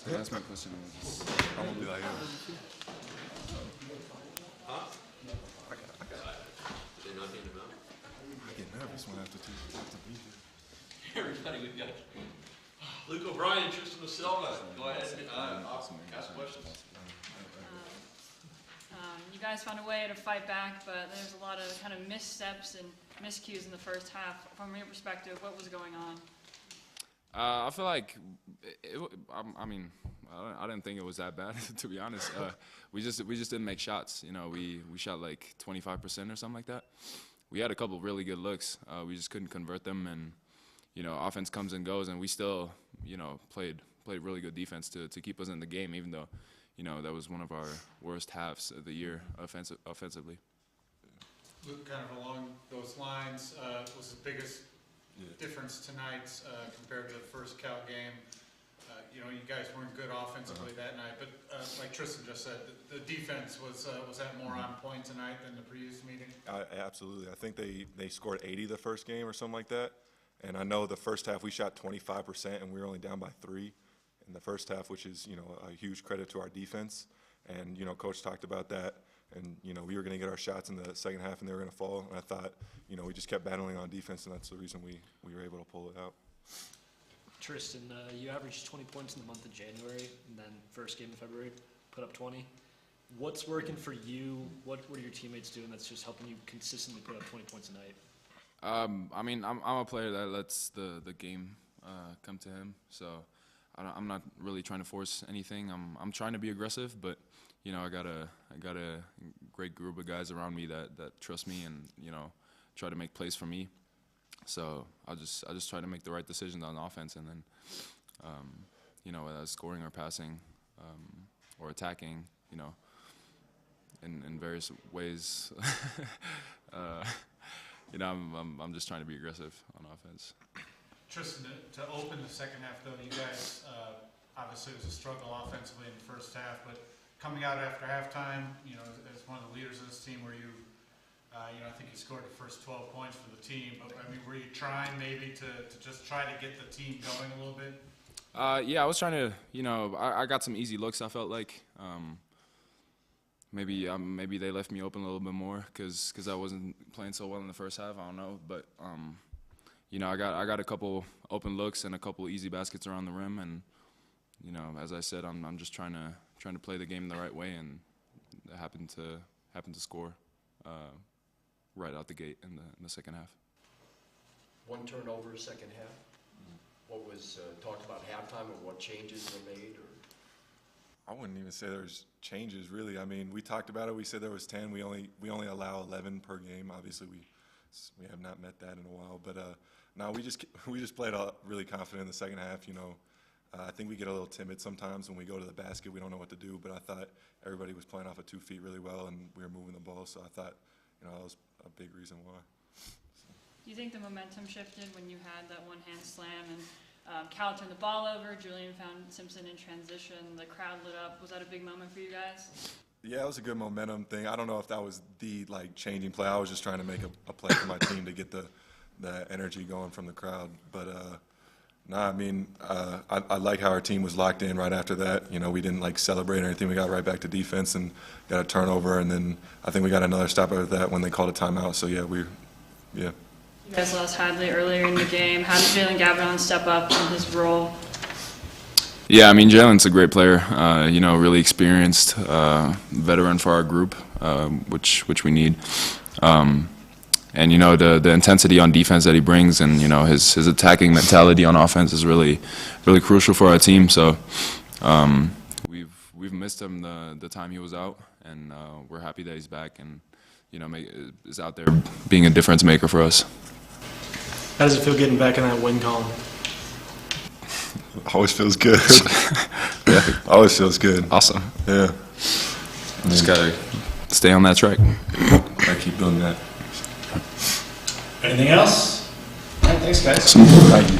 That's my question. I'm gonna be like, yo. I get nervous when I have to be here. Everybody, we've got Luke O'Brien, Tristan Silva. Go ahead and ask questions. You guys found a way to fight back, but there's a lot of kind of missteps and miscues in the first half. From your perspective, what was going on? I feel like, I didn't think it was that bad, to be honest. We just didn't make shots. You know, we shot like 25% or something like that. We had a couple really good looks. We just couldn't convert them, and you know, offense comes and goes, and we still, you know, played really good defense to keep us in the game, even though, you know, that was one of our worst halves of the year offensively. Luke, kind of along those lines, was the biggest difference tonight compared to the first Cal game? You know, you guys weren't good offensively that night, but like Tristan just said, the defense was that more on point tonight than the previous meeting? Absolutely. I think they scored 80 the first game or something like that. And I know the first half we shot 25%, and we were only down by 3 in the first half, which is, you know, a huge credit to our defense. And, you know, Coach talked about that. And, you know, we were going to get our shots in the second half, and they were going to fall. And I thought, you know, we just kept battling on defense, and that's the reason we were able to pull it out. Tristan, you averaged 20 points in the month of January, and then first game in February, put up 20. What's working for you? What are your teammates doing that's just helping you consistently put up 20 points a night? I mean, I'm a player that lets the game come to him. So I'm not really trying to force anything. I'm trying to be aggressive, but you know, I got a great group of guys around me that trust me and, you know, try to make plays for me. So I just try to make the right decisions on offense, and then you know, whether it's scoring or passing or attacking, you know, in various ways. You know, I'm just trying to be aggressive on offense. Tristan, to open the second half, though, you guys obviously it was a struggle offensively in the first half, but coming out after halftime, you know, as one of the leaders of this team, were you, you know, I think you scored the first 12 points for the team, but I mean, were you trying maybe to just try to get the team going a little bit? Yeah, I was trying to, you know, I got some easy looks, I felt like. Maybe they left me open a little bit more because I wasn't playing so well in the first half. I don't know, but you know, I got a couple open looks and a couple easy baskets around the rim, and you know, as I said, I'm just trying to play the game the right way, and I happened to score right out the gate in the second half. One turnover, second half. What was talked about halftime, or what changes were made? Or I wouldn't even say there's changes, really. I mean, we talked about it. We said there was 10. We only allow 11 per game. Obviously, we have not met that in a while. But no, we just played really confident in the second half. You know, I think we get a little timid sometimes when we go to the basket. We don't know what to do. But I thought everybody was playing off of 2 feet really well, and we were moving the ball. So I thought, you know, that was a big reason why. Do you think the momentum shifted when you had that one-hand slam and Cal turned the ball over, Julian found Simpson in transition, the crowd lit up? Was that a big moment for you guys? Yeah, it was a good momentum thing. I don't know if that was the changing play. I was just trying to make a play for my team to get the energy going from the crowd. But I mean, I like how our team was locked in right after that. You know, we didn't celebrate or anything. We got right back to defense and got a turnover, and then I think we got another stop after that when they called a timeout. So yeah, yeah. You guys lost Hadley earlier in the game. How did Jalen Gavin step up in his role? Yeah, I mean, Jalen's a great player. You know, really experienced veteran for our group, which we need. And you know, the intensity on defense that he brings, and you know, his attacking mentality on offense is really crucial for our team. So we've missed him the time he was out, and we're happy that he's back and, you know, is out there being a difference maker for us. How does it feel getting back in that win column? Always feels good. Yeah, always feels good. Awesome. Yeah. Just gotta stay on that track. I keep doing that. Anything else? All right, thanks, guys. Thank you.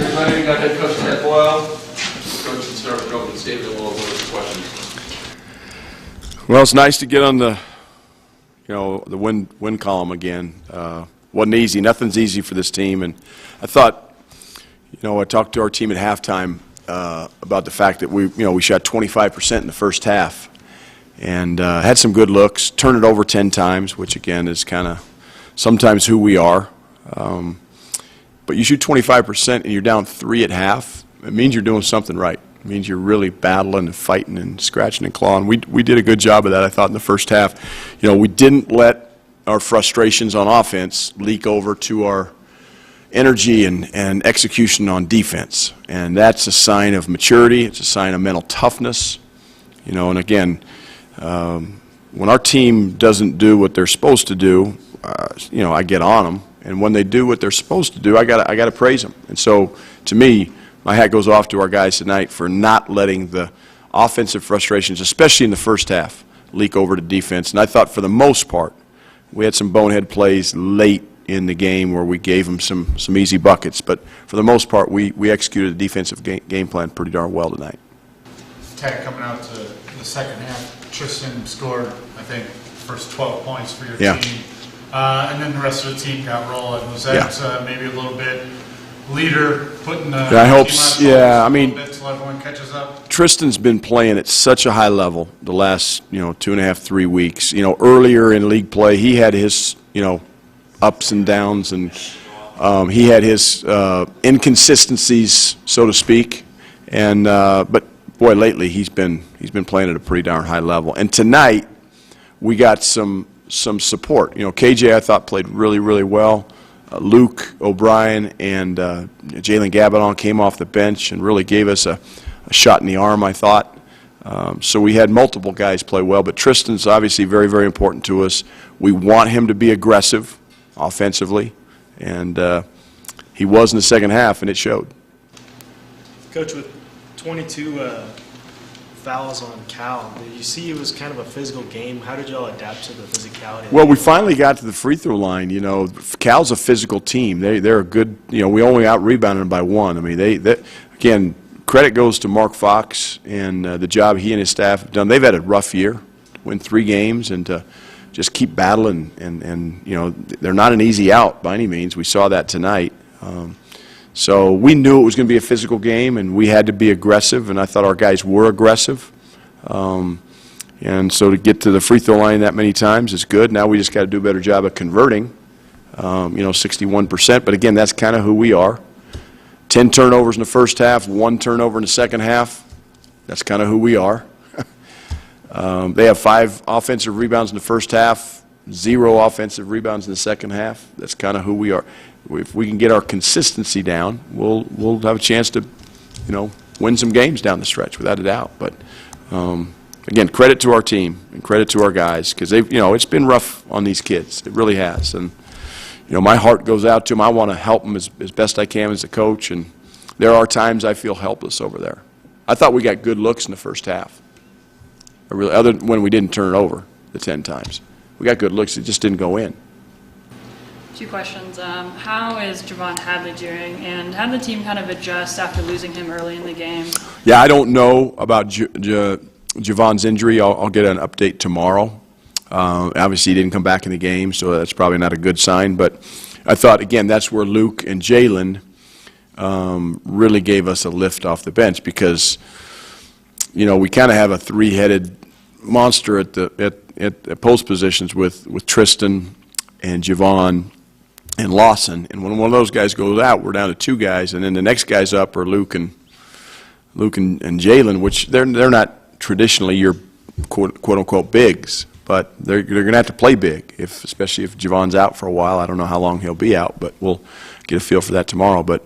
Everybody, we got head coach Ted Boyle. Coach, and start with opening statement. We'll go with questions. Well, it's nice to get on the, the win column again. Wasn't easy. Nothing's easy for this team, and I thought, I talked to our team at halftime about the fact that we shot 25% in the first half, and had some good looks. Turned it over 10 times, which again is kind of sometimes who we are. But you shoot 25% and you're down 3 at half. It means you're doing something right. It means you're really battling and fighting and scratching and clawing. We did a good job of that, I thought, in the first half. We didn't let our frustrations on offense leak over to our energy and execution on defense. And that's a sign of maturity. It's a sign of mental toughness. And again, when our team doesn't do what they're supposed to do, I get on them. And when they do what they're supposed to do, I gotta praise them. And so, to me, my hat goes off to our guys tonight for not letting the offensive frustrations, especially in the first half, leak over to defense. And I thought, for the most part, we had some bonehead plays late in the game where we gave them some easy buckets. But for the most part, we executed the defensive game plan pretty darn well tonight. Tag coming out to the second half, Tristan scored, I think, first 12 points for your team. And then the rest of the team got rolling. Was that maybe a little bit leader putting the I hope. I mean, so everyone catches up? Tristan's been playing at such a high level the last 2.5, 3 weeks. Earlier in league play, he had his ups and downs, and he had his inconsistencies, so to speak. And but boy, lately he's been playing at a pretty darn high level. And tonight we got some support. KJ, I thought, played really, really well. Luke O'Brien and Jalen Gabadon came off the bench and really gave us a shot in the arm, I thought. So we had multiple guys play well, but Tristan's obviously very, very important to us. We want him to be aggressive offensively, and he was in the second half, and it showed. Coach, with 22 fouls on Cal, did you see it was kind of a physical game? How did y'all adapt to the physicality? Well, we finally got to the free throw line. Cal's a physical team. They're a good. We only out-rebounded them by 1. I mean, they again, credit goes to Mark Fox and the job he and his staff have done. They've had a rough year, to win 3 games, and to just keep battling. And they're not an easy out by any means. We saw that tonight. So we knew it was going to be a physical game, and we had to be aggressive, and I thought our guys were aggressive. And so to get to the free throw line that many times is good. Now we just got to do a better job of converting, 61%. But again, that's kind of who we are. 10 turnovers in the first half, 1 turnover in the second half. That's kind of who we are. They have 5 offensive rebounds in the first half, 0 offensive rebounds in the second half. That's kind of who we are. If we can get our consistency down, we'll have a chance to, win some games down the stretch, without a doubt. But again, credit to our team and credit to our guys, because they've, it's been rough on these kids. It really has. And my heart goes out to them. I want to help them as best I can as a coach. And there are times I feel helpless over there. I thought we got good looks in the first half. Other than when we didn't turn it over the 10 times, we got good looks. It just didn't go in. 2 questions. How is Javon Hadley doing, and how did the team kind of adjust after losing him early in the game? Yeah, I don't know about Javon's injury. I'll get an update tomorrow. Obviously, he didn't come back in the game, so that's probably not a good sign. But I thought, again, that's where Luke and Jalen really gave us a lift off the bench, because, we kind of have a 3-headed monster at post positions with Tristan and Javon and Lawson, and when one of those guys goes out, we're down to 2 guys, and then the next guys up are Luke and Jalen, which they're not traditionally your quote unquote bigs, but they're going to have to play big, especially if Javon's out for a while. I don't know how long he'll be out, but we'll get a feel for that tomorrow. But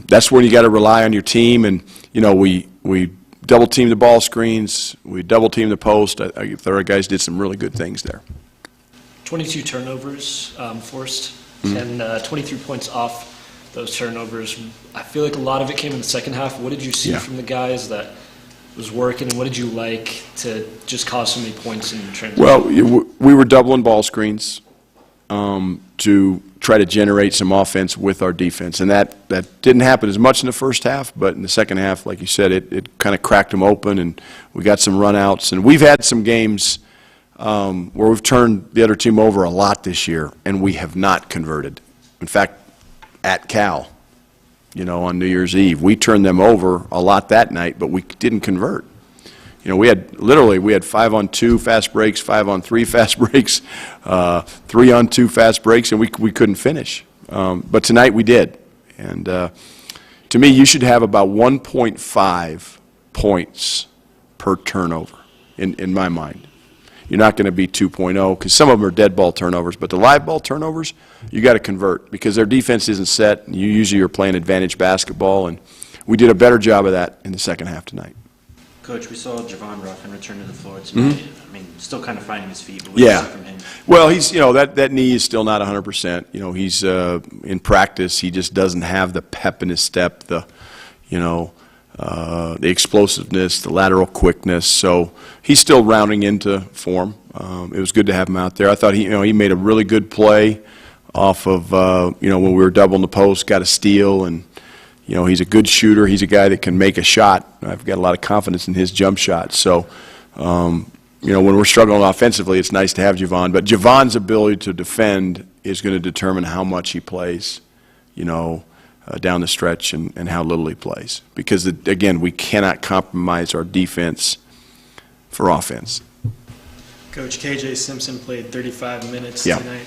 that's when you got to rely on your team, and we double team the ball screens, we double team the post. I thought our guys did some really good things there. 22 turnovers forced, and 23 points off those turnovers. I feel like a lot of it came in the second half. What did you see from the guys that was working, and what did you like to just cause so many points in transition? Well, we were doubling ball screens. to try to generate some offense with our defense. And that didn't happen as much in the first half, but in the second half, like you said, it kind of cracked them open, and we got some runouts. And we've had some games where we've turned the other team over a lot this year, and we have not converted. In fact, at Cal, on New Year's Eve, we turned them over a lot that night, but we didn't convert. We had 5-on-2 fast breaks, 5-on-3 fast breaks, 3-on-2 fast breaks, and we couldn't finish. But tonight we did. And to me, you should have about 1.5 points per turnover in my mind. You're not going to be 2.0 because some of them are dead ball turnovers, but the live ball turnovers, you got to convert because their defense isn't set. You usually are playing advantage basketball, and we did a better job of that in the second half tonight. Coach, we saw Javon Ruffin return to the floor tonight. I mean, still kind of finding his feet, but what do you see from him? Well, he's, that knee is still not 100%. He's in practice. He just doesn't have the pep in his step, the explosiveness, the lateral quickness. So he's still rounding into form. It was good to have him out there. I thought he made a really good play off of when we were doubling the post, got a steal, and he's a good shooter. He's a guy that can make a shot. I've got a lot of confidence in his jump shot. So, when we're struggling offensively, it's nice to have Javon. But Javon's ability to defend is going to determine how much he plays, down the stretch and how little he plays. Because, again, we cannot compromise our defense for offense. Coach, KJ Simpson played 35 minutes Yeah. tonight.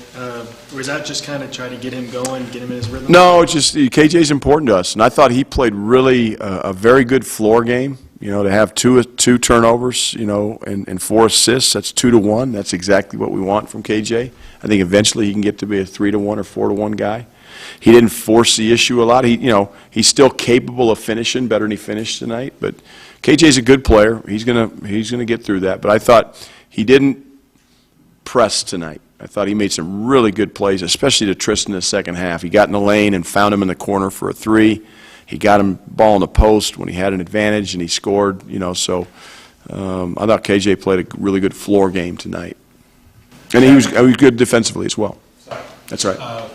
Was that just kind of try to get him going, get him in his rhythm? No, it's just KJ's important to us, and I thought he played really a very good floor game. To have two turnovers, and 4 assists, that's 2-to-1. That's exactly what we want from KJ. I think eventually he can get to be a 3-to-1 or 4-to-1 guy. He didn't force the issue a lot. He's still capable of finishing better than he finished tonight. But KJ's a good player. He's gonna get through that. But I thought he didn't press tonight. I thought he made some really good plays, especially to Tristan in the second half. He got in the lane and found him in the corner for a 3. He got him ball in the post when he had an advantage, and he scored. So I thought KJ played a really good floor game tonight, and he was good defensively as well. Sorry. That's right.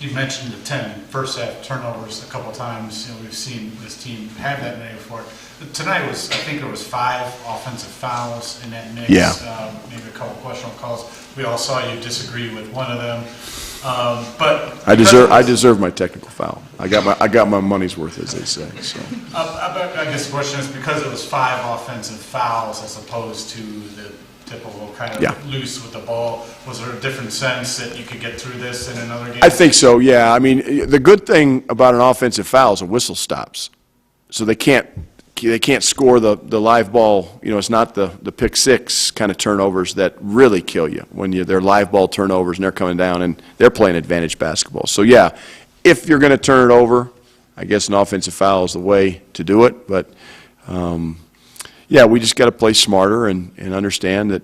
You mentioned the 10 first half turnovers a couple of times. We've seen this team have that many before. But tonight I think there was 5 offensive fouls in that mix. Yeah. Maybe a couple questionable calls. We all saw you disagree with one of them. But I deserve my technical foul. I got my money's worth, as they say. So. I guess the question is because it was 5 offensive fouls as opposed to the typical kind of loose with the ball. Was there a different sense that you could get through this in another game? I think so, yeah. I mean, the good thing about an offensive foul is a whistle stops. So they can't score the live ball. It's not the pick six kind of turnovers that really kill you when they're live ball turnovers and they're coming down and they're playing advantage basketball. So, yeah, if you're going to turn it over, I guess an offensive foul is the way to do it. But, yeah, we just got to play smarter and understand that,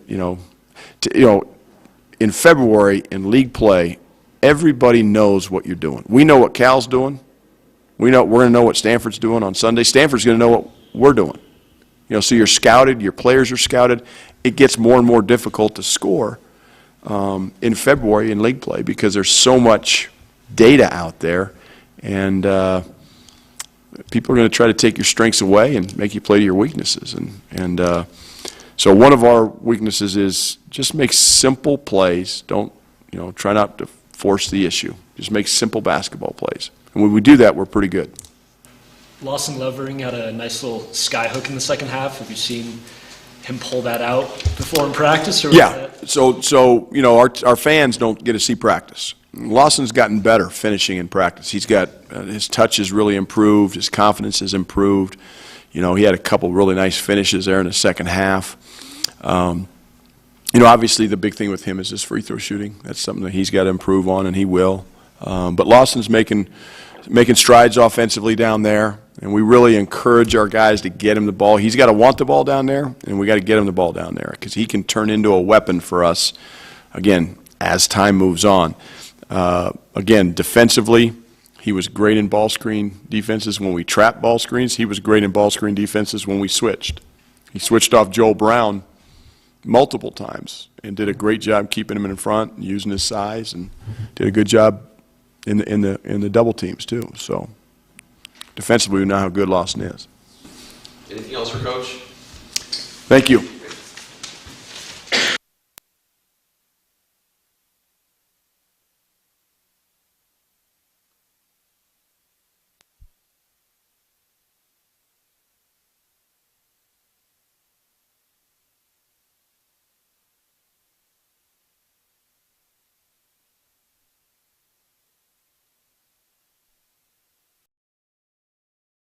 in February in league play, everybody knows what you're doing. We know what Cal's doing. We're going to know what Stanford's doing on Sunday. Stanford's going to know what we're doing. So you're scouted, your players are scouted. It gets more and more difficult to score in February in league play because there's so much data out there, and people are going to try to take your strengths away and make you play to your weaknesses. And so one of our weaknesses is just make simple plays. Don't, try not to force the issue. Just make simple basketball plays. And when we do that, we're pretty good. Lawson Levering had a nice little sky hook in the second half. Have you seen him pull that out before in practice? Or Yeah. So our fans don't get to see practice. Lawson's gotten better finishing in practice. He's got his touch has really improved. His confidence has improved. He had a couple really nice finishes there in the second half. Obviously the big thing with him is his free throw shooting. That's something that he's got to improve on, and he will. But Lawson's making strides offensively down there, and we really encourage our guys to get him the ball. He's got to want the ball down there, and we got to get him the ball down there because he can turn into a weapon for us, again, as time moves on. Again, defensively, he was great in ball screen defenses when we trapped ball screens. He was great in ball screen defenses when we switched. He switched off Joel Brown multiple times and did a great job keeping him in front and using his size, and did a good job in the double teams too. So defensively, we know how good Lawson is. Anything else for Coach? Thank you.